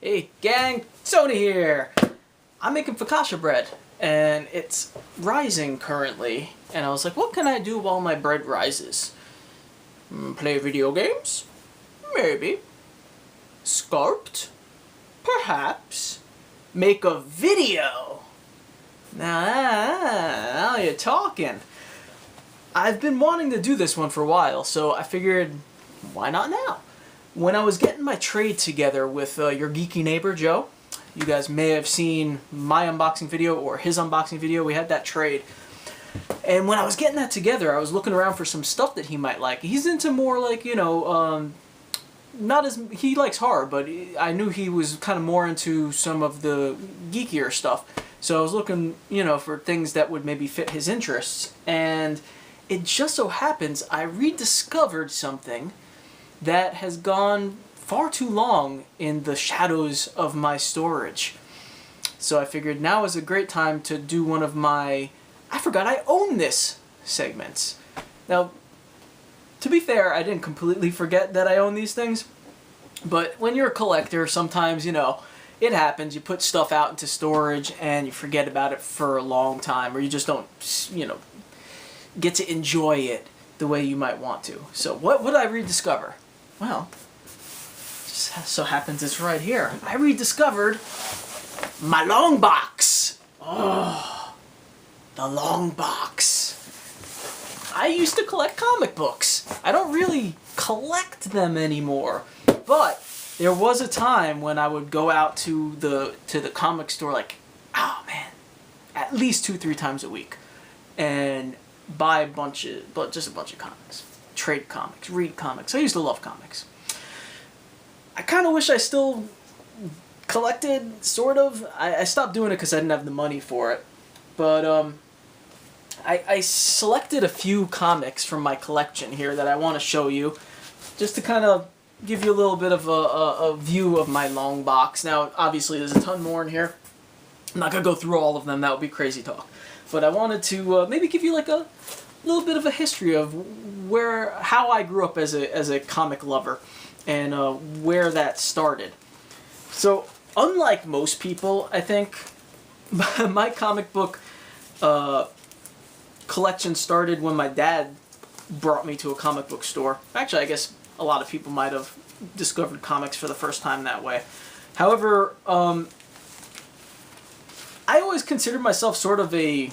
Hey gang, Sony here! I'm making focaccia bread, and it's rising currently, and I was like, what can I do while my bread rises? Play video games? Maybe. Sculpt? Perhaps. Make a video? Now you're talking. I've been wanting to do this one for a while, so I figured, why not now? When I was getting my trade together with your geeky neighbor, Joe, you guys may have seen my unboxing video or his unboxing video. We had that trade. And when I was getting that together, I was looking around for some stuff that he might like. He's into more like, not as, he likes horror, but I knew he was kind of more into some of the geekier stuff. So I was looking, for things that would maybe fit his interests. And it just so happens I rediscovered something that has gone far too long in the shadows of my storage. So I figured now is a great time to do one of my I forgot I own this segments. Now, to be fair, I didn't completely forget that I own these things, but when you're a collector, sometimes, it happens. You put stuff out into storage and you forget about it for a long time, or you just don't, get to enjoy it the way you might want to. So what would I rediscover? Well, just so happens it's right here. I rediscovered my long box. Oh, the long box. I used to collect comic books. I don't really collect them anymore, but there was a time when I would go out to the comic store, like, oh man, at least 2-3 times a week, and buy just a bunch of comics. Trade comics, read comics. I used to love comics. I kind of wish I still collected, sort of. I stopped doing it because I didn't have the money for it. But I selected a few comics from my collection here that I want to show you, just to kind of give you a little bit of a view of my long box. Now, obviously, there's a ton more in here. I'm not going to go through all of them. That would be crazy talk. But I wanted to maybe give you like a little bit of a history of how I grew up as a comic lover, and where that started. So, unlike most people, I think my comic book collection started when my dad brought me to a comic book store. Actually, I guess a lot of people might have discovered comics for the first time that way. However, I always considered myself sort of a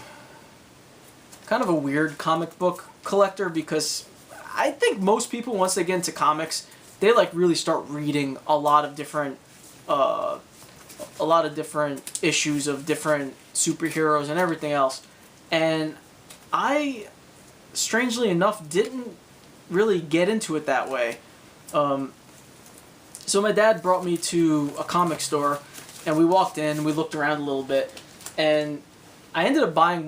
kind of a weird comic book collector, because I think most people, once they get into comics, they like really start reading a lot of different issues of different superheroes and everything else. And I, strangely enough, didn't really get into it that way. So my dad brought me to a comic store, and we walked in, we looked around a little bit, and I ended up buying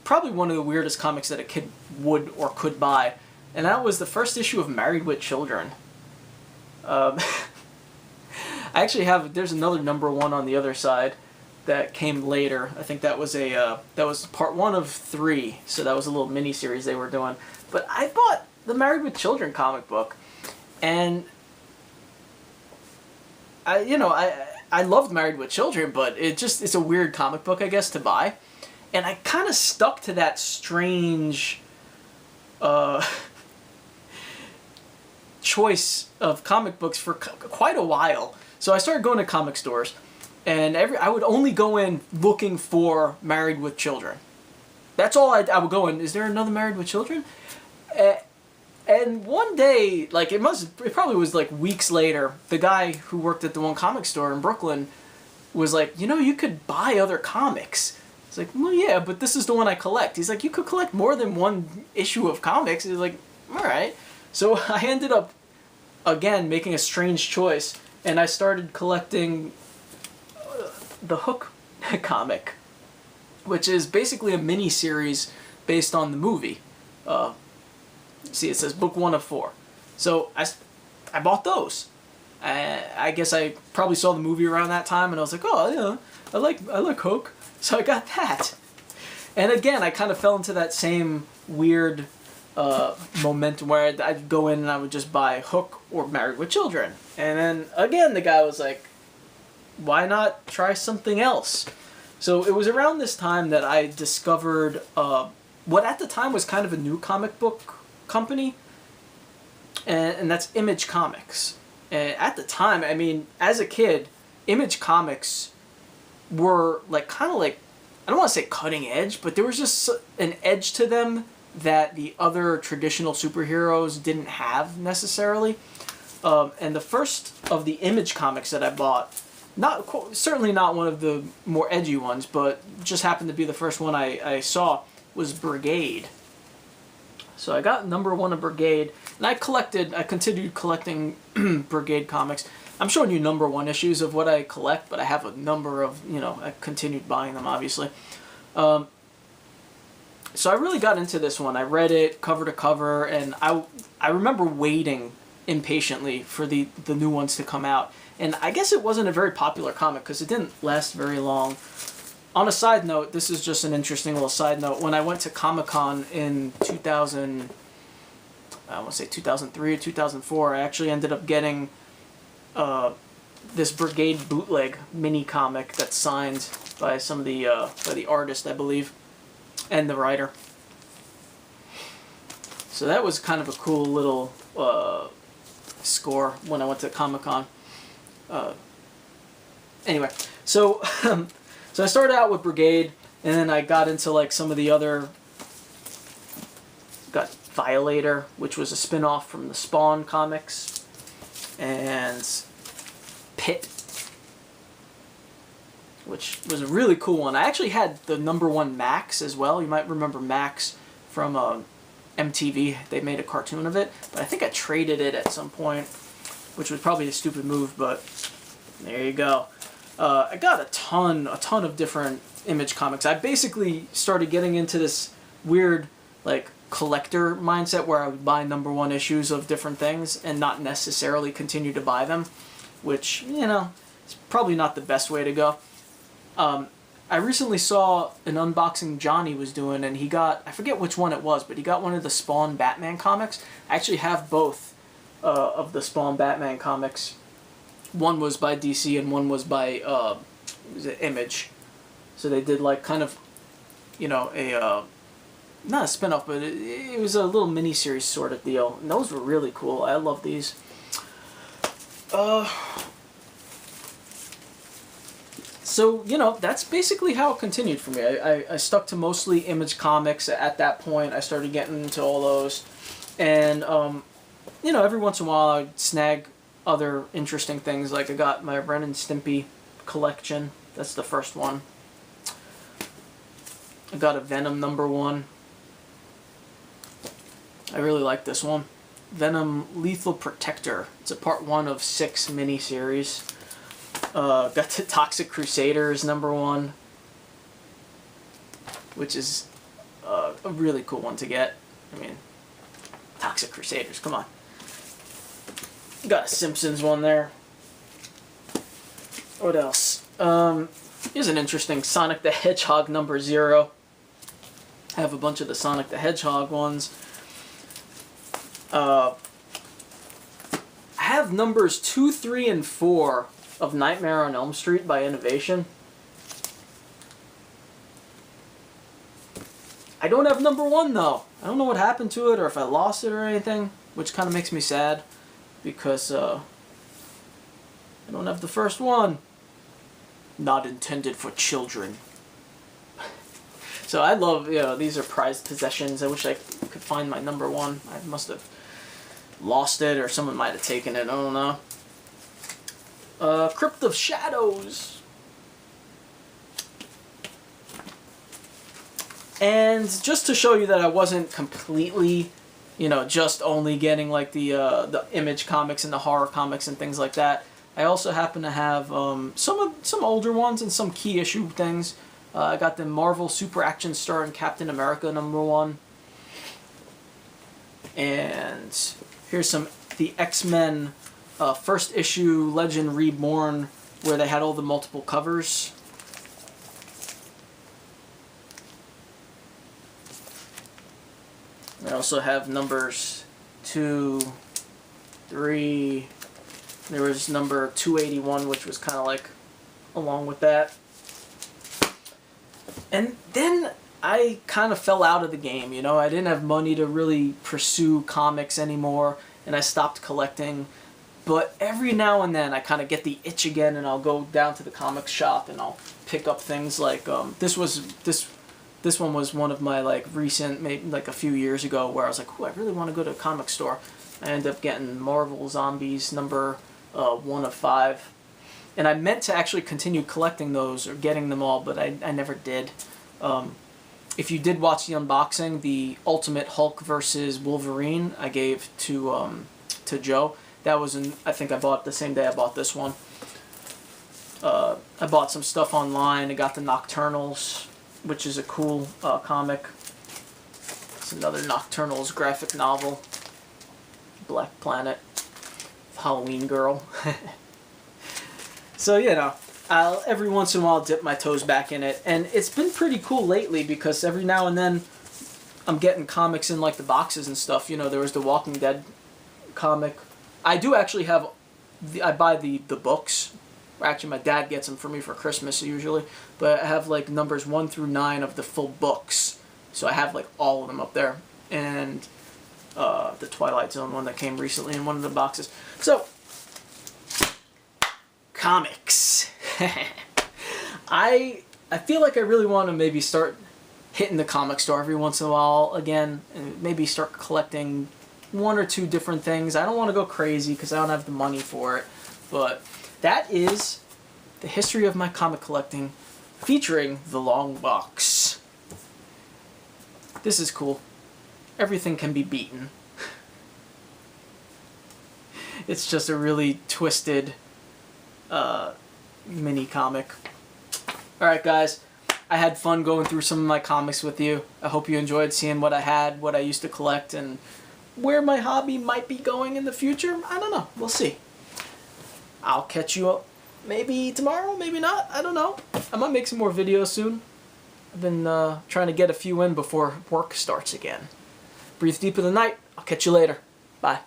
probably one of the weirdest comics that a kid would or could buy, and that was the first issue of Married with Children. I actually there's another #1 on the other side that came later. I think that was part 1 of 3, so that was a little mini series they were doing. But I bought the Married with Children comic book, and I loved Married with Children, but it's a weird comic book, I guess, to buy. And I kind of stuck to that strange choice of comic books for quite a while. So I started going to comic stores, and I would only go in looking for Married with Children. That's all I would go in. Is there another Married with Children? And one day, like it probably was like weeks later, the guy who worked at the one comic store in Brooklyn was like, you could buy other comics. It's like, well, yeah, but this is the one I collect. He's like, you could collect more than one issue of comics. He's like, all right. So I ended up, again, making a strange choice, and I started collecting the Hook comic, which is basically a mini-series based on the movie. See, it says book 1 of 4. So I bought those. I guess I probably saw the movie around that time, and I was like, oh, yeah, I like Hook. So I got that. And again, I kind of fell into that same weird momentum where I'd go in and I would just buy Hook or Married with Children. And then, again, the guy was like, why not try something else? So it was around this time that I discovered what at the time was kind of a new comic book company, and that's Image Comics. And at the time, I mean, as a kid, Image Comics were like kind of like, I don't want to say cutting edge, but there was just an edge to them that the other traditional superheroes didn't have necessarily. And the first of the Image comics that I bought, certainly not one of the more edgy ones, but just happened to be the first one I saw, was Brigade. So I got number 1 of Brigade, and I continued collecting Brigade comics. I'm showing you number 1 issues of what I collect, but I have a number of, I continued buying them, obviously. So I really got into this one. I read it cover to cover, and I remember waiting impatiently for the new ones to come out. And I guess it wasn't a very popular comic because it didn't last very long. On a side note, this is just an interesting little side note. When I went to Comic-Con in 2003 or 2004, I actually ended up getting this Brigade bootleg mini comic that's signed by some of the artist, I believe, and the writer. So that was kind of a cool little score when I went to Comic-Con. Anyway, so so I started out with Brigade, and then I got into like some of the other. Got Violator, which was a spin-off from the Spawn comics, and Pit, which was a really cool one. I actually had the number 1 Max as well. You might remember Max from MTV. They made a cartoon of it, but I think I traded it at some point, which was probably a stupid move, but there you go. I got a ton of different Image comics. I basically started getting into this weird, like, collector mindset where I would buy number 1 issues of different things and not necessarily continue to buy them, which, is probably not the best way to go. I recently saw an unboxing Johnny was doing, and he got, I forget which one it was, but he got one of the Spawn Batman comics. I actually have both of the Spawn Batman comics. One was by DC and one was by was it Image. So they did like kind of, a not a spin-off, but it was a little mini-series sort of deal. And those were really cool. I love these. So, that's basically how it continued for me. I stuck to mostly Image comics at that point. I started getting into all those. And, every once in a while I'd snag other interesting things. Like I got my Ren and Stimpy collection. That's the first one. I got a Venom number 1. I really like this one. Venom Lethal Protector. It's a part 1 of 6 miniseries. Got the Toxic Crusaders number 1, which is a really cool one to get. I mean, Toxic Crusaders, come on. Got a Simpsons one there. What else? Here's an interesting Sonic the Hedgehog number 0. I have a bunch of the Sonic the Hedgehog ones. I have numbers 2, 3, and 4 of Nightmare on Elm Street by Innovation. I don't have number 1 though. I don't know what happened to it or if I lost it or anything, which kind of makes me sad because I don't have the first one. Not intended for children. So I love, these are prized possessions. I wish I could find my number 1. I must have lost it or someone might have taken it. I don't know. Crypt of Shadows. And just to show you that I wasn't completely, just only getting like the Image comics and the horror comics and things like that, I also happen to have some older ones and some key issue things. I got the Marvel Super Action Star and Captain America number 1. And here's the X-Men first issue Legend Reborn, where they had all the multiple covers. I also have numbers 2, 3. There was number 281, which was kind of like along with that. And then I kind of fell out of the game, you know. I didn't have money to really pursue comics anymore, and I stopped collecting. But every now and then I kind of get the itch again, and I'll go down to the comic shop and I'll pick up things like this one was one of my like recent, maybe like a few years ago, where I was like, "Ooh, I really want to go to a comic store." I ended up getting Marvel Zombies number 1 of 5. And I meant to actually continue collecting those or getting them all, but I never did. If you did watch the unboxing, the Ultimate Hulk versus Wolverine I gave to Joe. That was I think I bought the same day I bought this one. I bought some stuff online. I got the Nocturnals, which is a cool comic. It's another Nocturnals graphic novel. Black Planet. Halloween Girl. So, you know, I'll every once in a while dip my toes back in it. And it's been pretty cool lately because every now and then I'm getting comics in like the boxes and stuff. You know, there was the Walking Dead comic. I do actually have, I buy the books. Actually, my dad gets them for me for Christmas usually. But I have like numbers 1 through 9 of the full books. So I have like all of them up there. And the Twilight Zone one that came recently in one of the boxes. So, comics. I feel like I really want to maybe start hitting the comic store every once in a while again, and maybe start collecting 1 or 2 different things. I don't want to go crazy because I don't have the money for it, but that is the history of my comic collecting featuring the long box. This is cool. Everything can be beaten. It's just a really twisted mini comic. Alright guys, I had fun going through some of my comics with you. I hope you enjoyed seeing what I had, what I used to collect, and where my hobby might be going in the future. I don't know. We'll see. I'll catch you up maybe tomorrow, maybe not. I don't know. I might make some more videos soon. I've been trying to get a few in before work starts again. Breathe deep in the night. I'll catch you later. Bye.